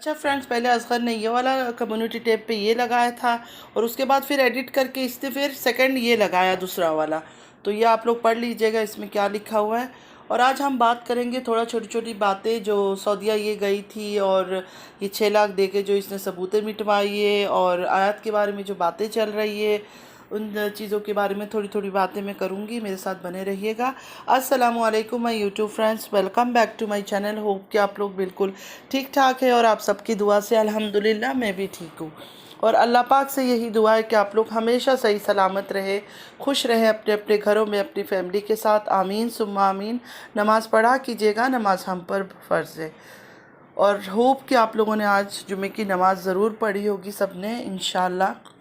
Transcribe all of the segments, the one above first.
अच्छा फ्रेंड्स, पहले असगर ने ये वाला कम्युनिटी टैब पे ये लगाया था और उसके बाद फिर एडिट करके इसने फिर सेकंड ये लगाया दूसरा वाला। तो ये आप लोग पढ़ लीजिएगा इसमें क्या लिखा हुआ है। और आज हम बात करेंगे थोड़ा छोटी छोटी बातें जो सऊदीया ये गई थी और ये 6 लाख दे के जो इसने सबूतें मिटवाई है और आयत के बारे में जो बातें चल रही है उन चीज़ों के बारे में थोड़ी थोड़ी बातें मैं करूँगी। मेरे साथ बने रहिएगा। अस्सलामुअलैकुम my YouTube friends, welcome back to my channel. Hope कि आप लोग बिल्कुल ठीक ठाक है और आप सबकी दुआ से अल्हम्दुलिल्लाह मैं भी ठीक हूँ। और अल्लाह पाक से यही दुआ है कि आप लोग हमेशा सही सलामत रहे, खुश रहे अपने अपने घरों में अपनी फैमिली के साथ। आमीन सुम्मा आमीन। नमाज़ पढ़ा कीजिएगा, नमाज़ हम पर फ़र्ज़ है। और होप कि आप लोगों ने आज जुमे की नमाज़ ज़रूर पढ़ी होगी सबने इंशाल्लाह।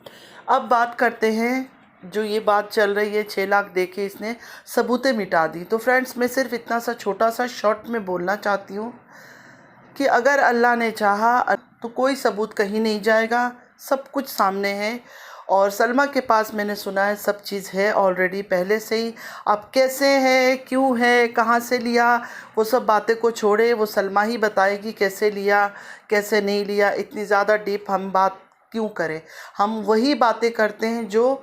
अब बात करते हैं जो ये बात चल रही है 6 लाख देके इसने सबूतें मिटा दी। तो फ्रेंड्स, मैं सिर्फ इतना सा छोटा सा शॉर्ट में बोलना चाहती हूँ कि अगर अल्लाह ने चाहा तो कोई सबूत कहीं नहीं जाएगा, सब कुछ सामने है। और सलमा के पास मैंने सुना है सब चीज़ है ऑलरेडी पहले से ही। अब कैसे है, क्यों है, कहाँ से लिया, वो सब बातें को छोड़े, वो सलमा ही बताएगी कैसे लिया कैसे नहीं लिया। इतनी ज़्यादा डीप हम बात क्यों करें। हम वही बातें करते हैं जो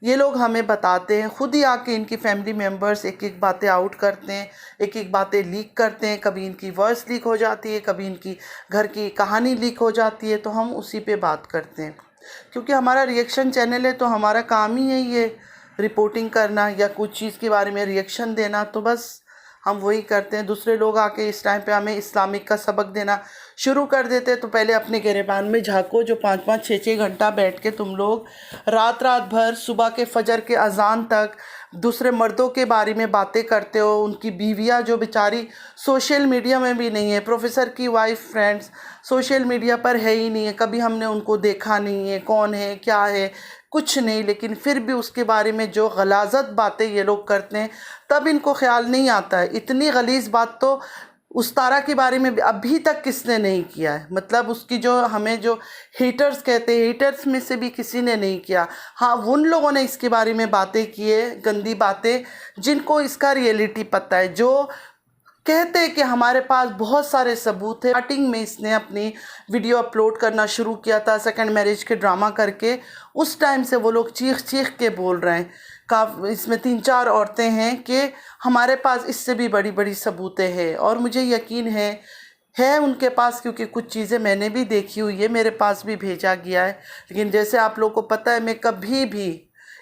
ये लोग हमें बताते हैं। खुद ही आके इनकी फैमिली मेम्बर्स एक एक बातें आउट करते हैं, एक एक बातें लीक करते हैं। कभी इनकी वॉइस लीक हो जाती है, कभी इनकी घर की कहानी लीक हो जाती है, तो हम उसी पे बात करते हैं। क्योंकि हमारा रिएक्शन चैनल है तो हमारा काम ही है ये रिपोर्टिंग करना या कुछ चीज़ के बारे में रिएक्शन देना। तो बस हम वही करते हैं। दूसरे लोग आके इस टाइम पे हमें इस्लामिक का सबक देना शुरू कर देते हैं तो पहले अपने गिरबान में झाँको जो 5-5 6-6 घंटा बैठ के तुम लोग रात रात भर सुबह के फजर के अजान तक दूसरे मर्दों के बारे में बातें करते हो। उनकी बीवियाँ जो बेचारी सोशल मीडिया में भी नहीं है, प्रोफेसर की वाइफ फ्रेंड्स सोशल मीडिया पर है ही नहीं है, कभी हमने उनको देखा नहीं है, कौन है क्या है कुछ नहीं। लेकिन फिर भी उसके बारे में जो गलाज़त बातें ये लोग करते हैं तब इनको ख्याल नहीं आता है। इतनी गलीज़ बात तो उस तारा के बारे में अभी तक किसने नहीं किया है। मतलब उसकी जो हमें जो हेटर्स कहते हैं, हेटर्स में से भी किसी ने नहीं किया। हाँ, उन लोगों ने इसके बारे में बातें की है, गंदी बातें, जिनको इसका रियलिटी पता है, जो कहते हैं कि हमारे पास बहुत सारे सबूत है। स्टार्टिंग में इसने अपनी वीडियो अपलोड करना शुरू किया था सेकंड मैरिज के ड्रामा करके, उस टाइम से वो लोग चीख चीख के बोल रहे हैं। इसमें 3-4 औरतें हैं कि हमारे पास इससे भी बड़ी बड़ी सबूतें हैं। और मुझे यकीन है उनके पास, क्योंकि कुछ चीज़ें मैंने भी देखी हुई है, मेरे पास भी भेजा गया है। लेकिन जैसे आप लोगों को पता है मैं कभी भी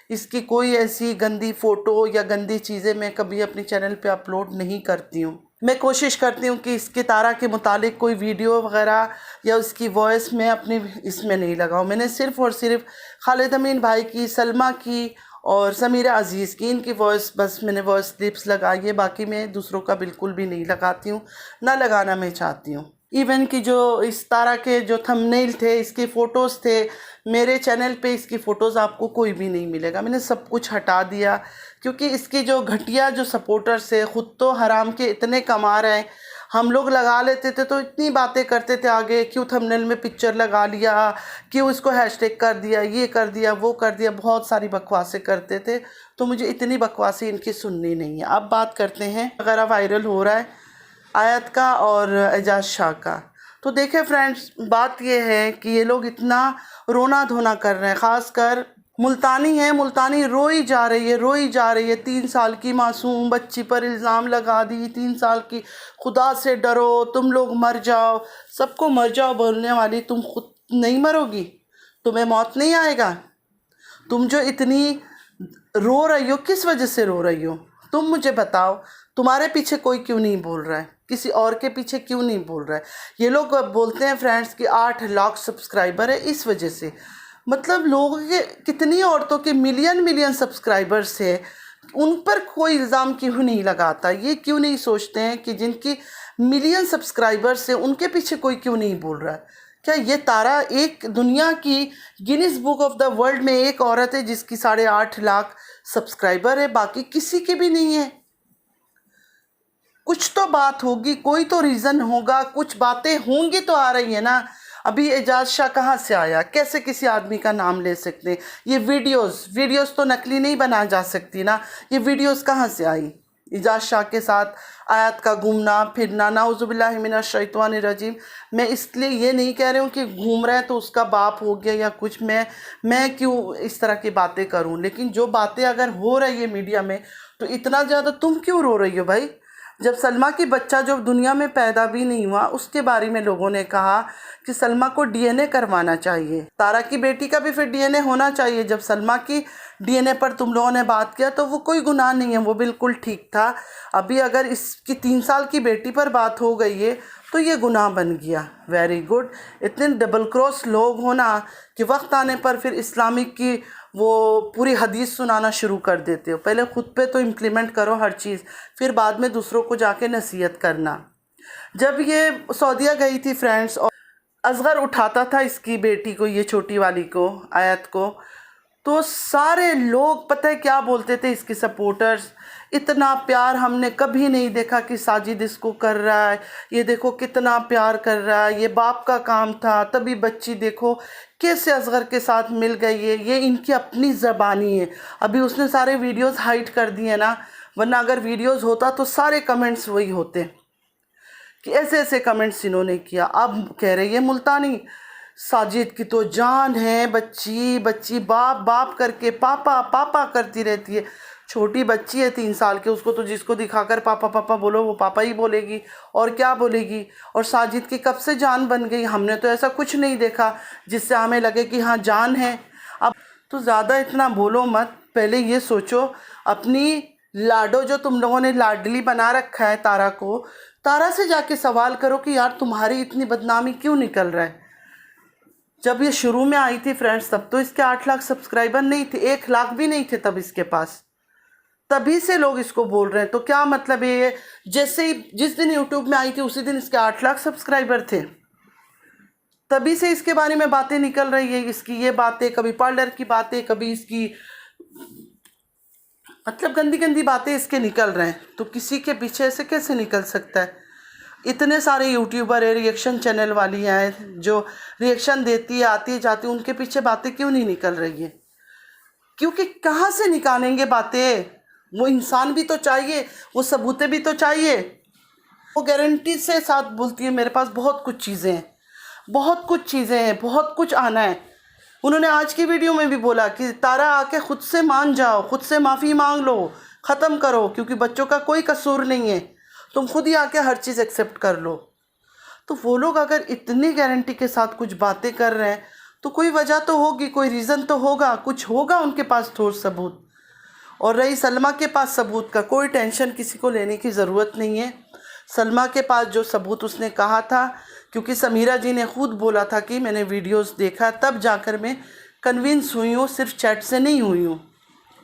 इसकी कोई ऐसी गंदी फ़ोटो या गंदी चीज़ें मैं कभी अपने चैनल पे अपलोड नहीं करती हूँ। मैं कोशिश करती हूँ कि इसके तारा के मुतालिक कोई वीडियो वगैरह या उसकी वॉइस मैं अपनी इसमें नहीं लगाऊँ। मैंने सिर्फ़ और सिर्फ खालिद अमीन भाई की, सलमा की और समीरा अज़ीज़ की, इनकी वॉइस बस मैंने वॉइस क्लिप्स लगाई है। बाकी मैं दूसरों का बिल्कुल भी नहीं लगाती हूँ, ना लगाना मैं चाहती हूँ। इवन कि जो इस तारा के जो थंबनेल थे, इसके फ़ोटोज़ थे, मेरे चैनल पे इसकी फ़ोटोज़ आपको कोई भी नहीं मिलेगा। मैंने सब कुछ हटा दिया क्योंकि इसके जो घटिया जो सपोर्टर्स है, ख़ुद तो हराम के इतने कमा रहे हैं। हम लोग लगा लेते थे तो इतनी बातें करते थे आगे, क्यों थंबनेल में पिक्चर लगा लिया, क्यों इसको हैशटैग कर दिया, ये कर दिया, वो कर दिया, बहुत सारी बकवासें करते थे। तो मुझे इतनी बकवासें इनकी सुननी नहीं है। अब बात करते हैं अगर वायरल हो रहा है आयत का और एजाज शाह का। तो देखें फ्रेंड्स, बात ये है कि ये लोग इतना रोना धोना कर रहे हैं। ख़ासकर मुल्तानी है, मुल्तानी रोई जा रही है। 3 साल की मासूम बच्ची पर इल्ज़ाम लगा दी, 3 साल की। खुदा से डरो, तुम लोग मर जाओ, सबको मर जाओ बोलने वाली तुम खुद नहीं मरोगी? तुम्हें मौत नहीं आएगा? तुम जो इतनी रो रही हो, किस वजह से रो रही हो? तुम मुझे बताओ, तुम्हारे पीछे कोई क्यों नहीं बोल रहा है? किसी और के पीछे क्यों नहीं बोल रहा है? ये लोग बोलते हैं फ्रेंड्स कि 8 लाख सब्सक्राइबर है इस वजह से। मतलब लोगों के, कितनी औरतों के मिलियन सब्सक्राइबर्स है, उन पर कोई इल्ज़ाम क्यों नहीं लगाता? ये क्यों नहीं सोचते हैं कि जिनकी मिलियन सब्सक्राइबर्स है उनके पीछे कोई क्यों नहीं बोल रहा है? क्या ये तारा एक दुनिया की Guinness book of the world में एक औरत है जिसकी 8.5 लाख सब्सक्राइबर है, बाकी किसी के भी नहीं है? कुछ तो बात होगी, कोई तो रीज़न होगा, कुछ बातें होंगी तो आ रही है ना। अभी एजाज शाह कहाँ से आया? कैसे किसी आदमी का नाम ले सकते हैं? ये वीडियोस तो नकली नहीं बना जा सकती ना। ये वीडियोस कहाँ से आई? इजाज़ शाह के साथ आयत का घूमना फिरना, नाउज़ुबिल्लाहि मिनश शैतानिर रजीम। मैं इसलिए ये नहीं कह रही हूँ कि घूम रहा है तो उसका बाप हो गया या कुछ, मैं क्यों इस तरह की बातें करूँ, लेकिन जो बातें अगर हो रही है मीडिया में तो इतना ज़्यादा तुम क्यों रो रही हो भाई? जब सलमा की बच्चा जो दुनिया में पैदा भी नहीं हुआ उसके बारे में लोगों ने कहा कि सलमा को डीएनए करवाना चाहिए, तारा की बेटी का भी फिर डीएनए होना चाहिए। जब सलमा की डीएनए पर तुम लोगों ने बात किया तो वो कोई गुनाह नहीं है, वो बिल्कुल ठीक था। अभी अगर इसकी 3 साल की बेटी पर बात हो गई है तो ये गुनाह बन गया। Very good. इतने डबल क्रॉस लोग होना कि वक्त आने पर फिर इस्लामिक की वो पूरी हदीस सुनाना शुरू कर देते हो। पहले ख़ुद पे तो इम्प्लीमेंट करो हर चीज़, फिर बाद में दूसरों को जाके नसीहत करना। जब ये सऊदीया गई थी फ्रेंड्स और असगर उठाता था इसकी बेटी को, ये छोटी वाली को, आयत को, तो सारे लोग पता है क्या बोलते थे इसके सपोर्टर्स, इतना प्यार हमने कभी नहीं देखा कि साजिद इसको कर रहा है, ये देखो कितना प्यार कर रहा है, ये बाप का काम था। तभी बच्ची देखो कैसे असगर के साथ मिल गई है, ये इनकी अपनी ज़बानी है। अभी उसने सारे वीडियोस हाइड कर दिए ना, वरना अगर वीडियोस होता तो सारे कमेंट्स वही होते कि ऐसे ऐसे कमेंट्स इन्होंने किया। अब कह रही है मुल्तानी साजिद की तो जान है, बच्ची बाप बाप करके पापा पापा करती रहती है। छोटी बच्ची है 3 साल की, उसको तो जिसको दिखाकर पापा पापा बोलो वो पापा ही बोलेगी, और क्या बोलेगी। और साजिद की कब से जान बन गई, हमने तो ऐसा कुछ नहीं देखा जिससे हमें लगे कि हाँ जान है। अब तो ज़्यादा इतना बोलो मत, पहले ये सोचो अपनी लाडो जो तुम लोगों ने लाडली बना रखा है तारा को, तारा से जाके सवाल करो कि यार तुम्हारी इतनी बदनामी क्यों निकल रहा है। जब ये शुरू में आई थी फ्रेंड्स तब तो इसके 8 लाख सब्सक्राइबर नहीं थे, 1 लाख भी नहीं थे तब इसके पास, तभी से लोग इसको बोल रहे हैं। तो क्या मतलब ये, जैसे ही जिस दिन यूट्यूब में आई थी उसी दिन इसके 8 लाख सब्सक्राइबर थे, तभी से इसके बारे में बातें निकल रही है। इसकी ये बातें, कभी पार्लर की बातें, कभी इसकी मतलब गंदी गंदी बातें इसके निकल रहे हैं। तो किसी के पीछे से कैसे निकल सकता है? इतने सारे यूट्यूबर है, रिएक्शन चैनल वाली हैं जो रिएक्शन देती है, आती है जाती है, उनके पीछे बातें क्यों नहीं निकल रही है? क्योंकि कहाँ से निकालेंगे बातें? वो इंसान भी तो चाहिए, वो सबूतें भी तो चाहिए। वो गारंटी से साथ बोलती है मेरे पास बहुत कुछ चीज़ें हैं, बहुत कुछ चीज़ें हैं, बहुत कुछ आना है। उन्होंने आज की वीडियो में भी बोला कि तारा आके खुद से मान जाओ, खुद से माफ़ी मांग लो, ख़त्म करो, क्योंकि बच्चों का कोई कसूर नहीं है, तुम खुद ही आके हर चीज़ एक्सेप्ट कर लो। तो वो लोग अगर इतनी गारंटी के साथ कुछ बातें कर रहे हैं तो कोई वजह तो होगी, कोई रीज़न तो होगा, कुछ होगा उनके पास ठोस सबूत। और रही सलमा के पास सबूत का, कोई टेंशन किसी को लेने की ज़रूरत नहीं है। सलमा के पास जो सबूत उसने कहा था, क्योंकि समीरा जी ने खुद बोला था कि मैंने वीडियोस देखा तब जाकर मैं कन्विंस हुई हूँ, सिर्फ चैट से नहीं हुई हूँ।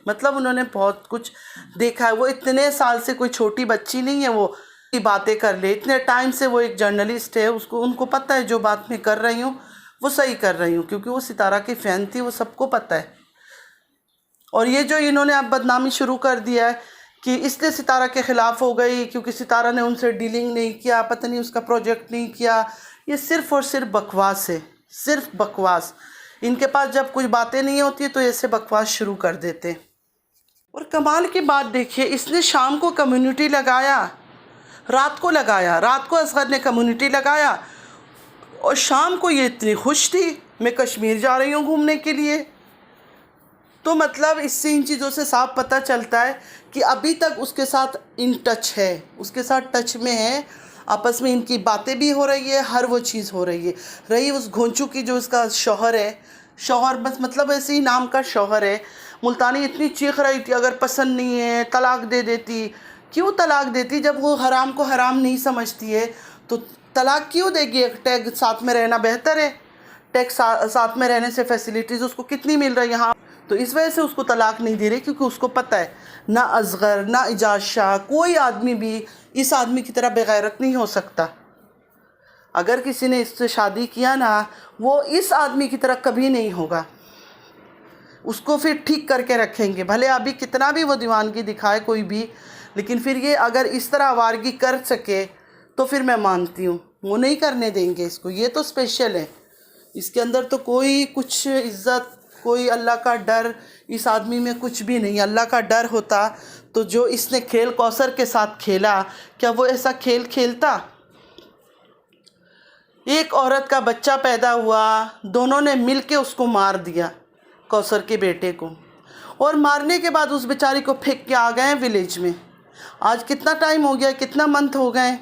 मतलब उन्होंने बहुत कुछ देखा है। वो इतने साल से कोई छोटी बच्ची नहीं है वो बातें कर ले, इतने टाइम से वो एक जर्नलिस्ट है, उनको पता है जो बात मैं कर रही हूँ वो सही कर रही हूँ, क्योंकि वो सितारा की फ़ैन थी, वो सबको पता है। और ये जो इन्होंने अब बदनामी शुरू कर दिया है कि इसलिए सितारा के ख़िलाफ़ हो गई क्योंकि सितारा ने उनसे डीलिंग नहीं किया, पता नहीं उसका प्रोजेक्ट नहीं किया, ये सिर्फ़ और सिर्फ बकवास है, सिर्फ बकवास। इनके पास जब कुछ बातें नहीं होती है तो ऐसे बकवास शुरू कर देते हैं। और कमाल की बात देखिए, इसने शाम को कम्युनिटी लगाया, रात को लगाया, रात को असगर ने कम्युनिटी लगाया, और शाम को ये इतनी खुश थी मैं कश्मीर जा रही हूँ घूमने के लिए। तो मतलब इससे इन चीज़ों से साफ पता चलता है कि अभी तक उसके साथ इन टच है, उसके साथ टच में है, आपस में इनकी बातें भी हो रही है, हर वो चीज़ हो रही है। रही उस घोंचू की जो उसका शौहर है, शौहर बस मतलब ऐसे ही नाम का शौहर है, मुल्तानी इतनी चीख रही थी अगर पसंद नहीं है तलाक दे देती। क्यों तलाक देती? जब वो हराम को हराम नहीं समझती है तो तलाक क्यों देगी? एक टैग साथ में रहना बेहतर है, टैग साथ में रहने से फैसिलिटीज़ उसको कितनी मिल रही है यहाँ, तो इस वजह से उसको तलाक नहीं दे रही, क्योंकि उसको पता है ना असगर ना इजाज़ शाह, कोई आदमी भी इस आदमी की तरह बेगैरत नहीं हो सकता। अगर किसी ने इससे शादी किया ना, वो इस आदमी की तरह कभी नहीं होगा, उसको फिर ठीक करके रखेंगे। भले अभी कितना भी वो दीवानगी दिखाए कोई भी, लेकिन फिर ये अगर इस तरह आवारगी कर सके तो फिर मैं मानती हूँ वो नहीं करने देंगे इसको। ये तो स्पेशल है, इसके अंदर तो कोई कुछ इज़्ज़त, कोई अल्लाह का डर इस आदमी में कुछ भी नहीं। अल्लाह का डर होता तो जो इसने खेल कौसर के साथ खेला, क्या वो ऐसा खेल खेलता? एक औरत का बच्चा पैदा हुआ, दोनों ने मिल के उसको मार दिया, कौसर के बेटे को, और मारने के बाद उस बेचारी को फेंक के आ गए विलेज में। आज कितना टाइम हो गया, कितना मंथ हो गए,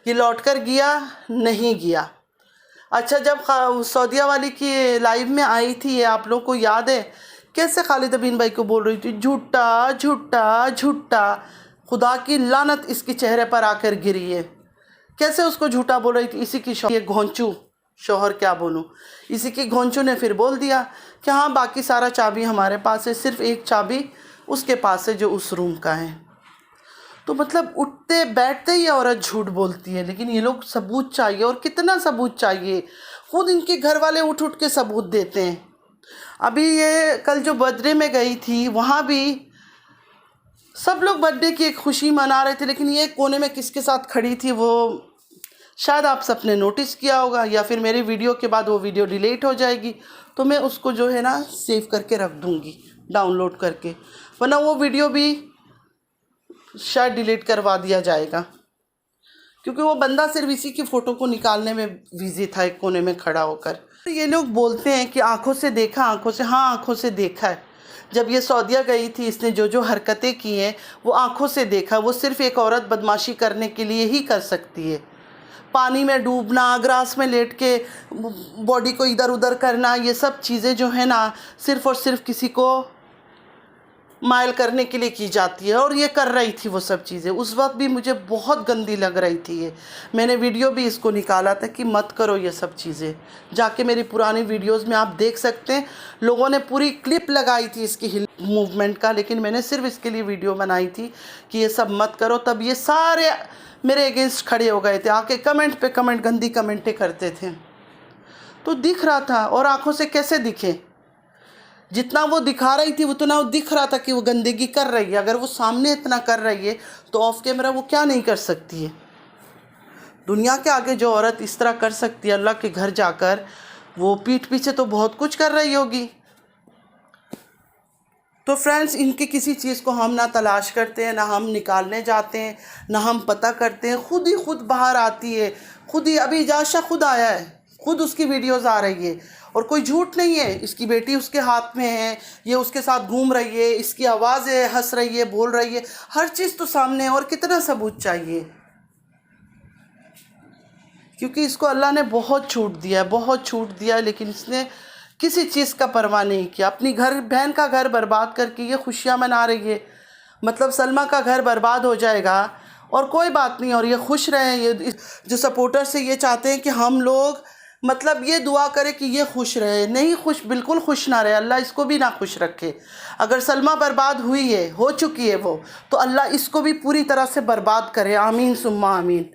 ये लौट कर गया नहीं गया। अच्छा, जब सऊदीया वाली की लाइव में आई थी, ये आप लोग को याद है कैसे खालिद अमीन भाई को बोल रही थी, झूठा झूठा झूठा, खुदा की लानत इसके चेहरे पर आकर गिरी है। कैसे उसको झूठा बोल रही थी? इसी की ये घोंचू शौहर, क्या बोलूँ, इसी की घोंचू ने फिर बोल दिया कि हाँ बाकी सारा चाबी हमारे पास है, सिर्फ एक चाबी उसके पास है जो उस रूम का है। तो मतलब उठते बैठते ही औरत झूठ बोलती है, लेकिन ये लोग सबूत चाहिए, और कितना सबूत चाहिए, खुद इनके घर वाले उठ उठ के सबूत देते हैं। अभी ये कल जो बर्थडे में गई थी, वहाँ भी सब लोग बर्थडे की एक खुशी मना रहे थे, लेकिन ये कोने में किसके साथ खड़ी थी वो शायद आप सबने नोटिस किया होगा, या फिर मेरी वीडियो के बाद वो वीडियो डिलीट हो जाएगी, तो मैं उसको जो है ना सेव करके रख दूँगी डाउनलोड करके, वरना वो वीडियो भी शायद डिलीट करवा दिया जाएगा, क्योंकि वो बंदा सिर्फ इसी की फ़ोटो को निकालने में बिजी था एक कोने में खड़ा होकर। तो ये लोग बोलते हैं कि आंखों से देखा, आंखों से, हाँ आंखों से देखा है। जब ये सऊदीया गई थी, इसने जो जो हरकतें की हैं वो आंखों से देखा। वो सिर्फ एक औरत बदमाशी करने के लिए ही कर सकती है। पानी में डूबना, ग्रास में लेट के बॉडी को इधर उधर करना, ये सब चीज़ें जो है ना सिर्फ़ और सिर्फ किसी को माइल करने के लिए की जाती है, और ये कर रही थी वो सब चीज़ें। उस वक्त भी मुझे बहुत गंदी लग रही थी ये, मैंने वीडियो भी इसको निकाला था कि मत करो ये सब चीज़ें। जाके मेरी पुरानी वीडियोस में आप देख सकते हैं, लोगों ने पूरी क्लिप लगाई थी इसकी मूवमेंट का, लेकिन मैंने सिर्फ इसके लिए वीडियो बनाई थी कि ये सब मत करो। तब ये सारे मेरे अगेंस्ट खड़े हो गए थे, आके कमेंट पे कमेंट, गंदी कमेंटें करते थे। तो दिख रहा था, और आँखों से कैसे दिखे, जितना वो दिखा रही थी उतना वो दिख रहा था कि वो गंदगी कर रही है। अगर वो सामने इतना कर रही है तो ऑफ कैमरा वो क्या नहीं कर सकती है। दुनिया के आगे जो औरत इस तरह कर सकती है, अल्लाह के घर जाकर, वो पीठ पीछे तो बहुत कुछ कर रही होगी। तो फ्रेंड्स, इनकी किसी चीज़ को हम ना तलाश करते हैं, ना हम निकालने जाते हैं, ना हम पता करते हैं, खुद ही खुद बाहर आती है। खुद ही अभी इजाज़ा खुद आया है, खुद उसकी वीडियोज़ आ रही है, और कोई झूठ नहीं है। इसकी बेटी उसके हाथ में है, ये उसके साथ घूम रही है, इसकी आवाज़ है, हंस रही है, बोल रही है, हर चीज़ तो सामने है, और कितना सबूत चाहिए। क्योंकि इसको अल्लाह ने बहुत छूट दिया है, बहुत छूट दिया है, लेकिन इसने किसी चीज़ का परवाह नहीं किया। अपनी घर, बहन का घर बर्बाद करके ये खुशियाँ मना रही है। मतलब सलमा का घर बर्बाद हो जाएगा और कोई बात नहीं, और ये खुश रहें। ये जो सपोर्टर्स है ये चाहते हैं कि हम लोग मतलब ये दुआ करें कि ये खुश रहे। नहीं खुश, बिल्कुल खुश ना रहे, अल्लाह इसको भी ना खुश रखे। अगर सलमा बर्बाद हुई है, हो चुकी है वो, तो अल्लाह इसको भी पूरी तरह से बर्बाद करे, आमीन सुम्मा आमीन।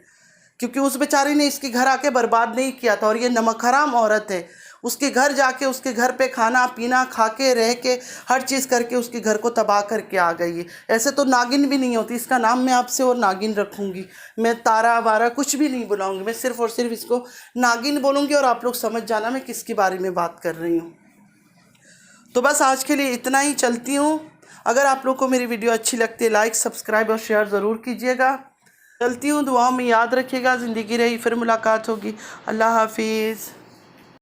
क्योंकि उस बेचारी ने इसके घर आके बर्बाद नहीं किया था, और ये नमक हराम औरत है। उसके घर जाके उसके घर पे खाना पीना खा के रह के हर चीज़ करके उसके घर को तबाह करके आ गई है। ऐसे तो नागिन भी नहीं होती। इसका नाम मैं आपसे और नागिन रखूँगी, मैं तारा वारा कुछ भी नहीं बुलाऊँगी, मैं सिर्फ़ और सिर्फ इसको नागिन बोलूँगी, और आप लोग समझ जाना मैं किसके बारे में बात कर रही हूँ। तो बस आज के लिए इतना ही, चलती हूँ। अगर आप लोग को मेरी वीडियो अच्छी लगती है, लाइक सब्सक्राइब और शेयर ज़रूर कीजिएगा। चलती हूँ, दुआओं में याद रखिएगा। ज़िंदगी रही फिर मुलाकात होगी। अल्लाह हाफिज़।